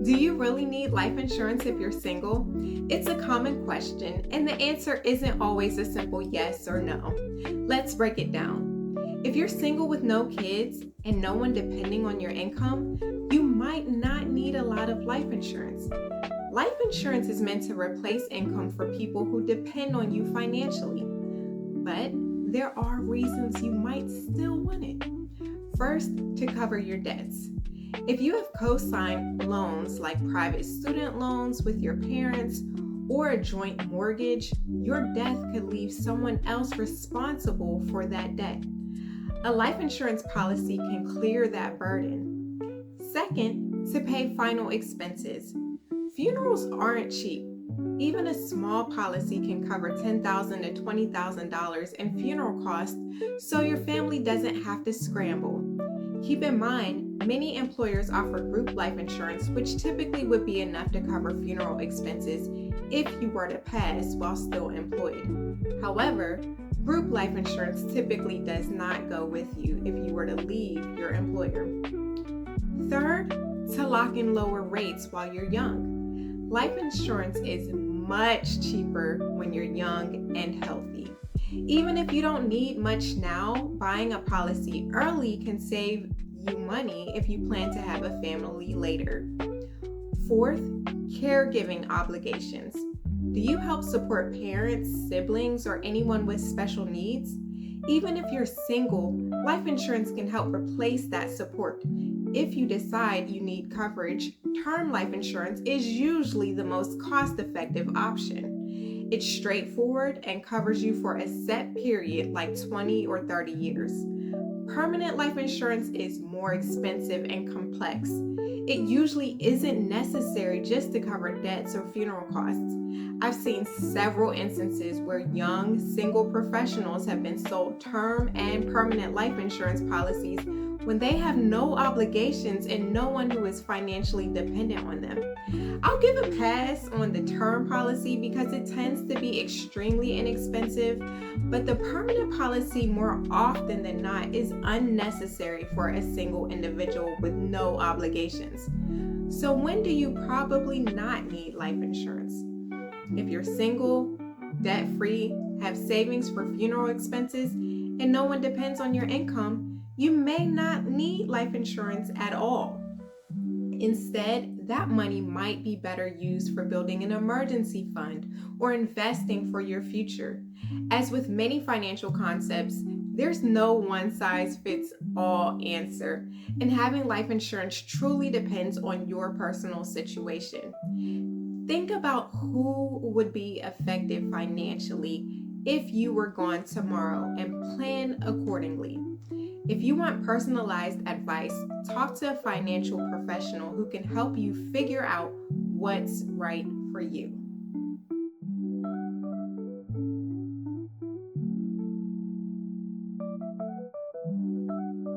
Do you really need life insurance if you're single? It's a common question, and the answer isn't always a simple yes or no. Let's break it down. If you're single with no kids and no one depending on your income, you might not need a lot of life insurance. Life insurance is meant to replace income for people who depend on you financially. But there are reasons you might still want it. First, to cover your debts. If you have co-signed loans like private student loans with your parents or a joint mortgage, your death could leave someone else responsible for that debt. A life insurance policy can clear that burden. Second, to pay final expenses. Funerals aren't cheap. Even a small policy can cover $10,000 to $20,000 in funeral costs, so your family doesn't have to scramble. Keep in mind, many employers offer group life insurance, which typically would be enough to cover funeral expenses if you were to pass while still employed. However, group life insurance typically does not go with you if you were to leave your employer. Third, to lock in lower rates while you're young. Life insurance is much cheaper when you're young and healthy. Even if you don't need much now, buying a policy early can save you money if you plan to have a family later. Fourth, caregiving obligations. Do you help support parents, siblings, or anyone with special needs? Even if you're single, life insurance can help replace that support. If you decide you need coverage, term life insurance is usually the most cost-effective option. It's straightforward and covers you for a set period like 20 or 30 years. Permanent life insurance is more expensive and complex. It usually isn't necessary just to cover debts or funeral costs. I've seen several instances where young, single professionals have been sold term and permanent life insurance policies when they have no obligations and no one who is financially dependent on them. I'll give a pass on the term policy because it tends to be extremely inexpensive, but the permanent policy more often than not is unnecessary for a single individual with no obligations. So when do you probably not need life insurance? If you're single, debt-free, have savings for funeral expenses, and no one depends on your income, you may not need life insurance at all. Instead, that money might be better used for building an emergency fund or investing for your future. As with many financial concepts, there's no one-size-fits-all answer, and having life insurance truly depends on your personal situation. Think about who would be affected financially if you were gone tomorrow and plan accordingly. If you want personalized advice, talk to a financial professional who can help you figure out what's right for you.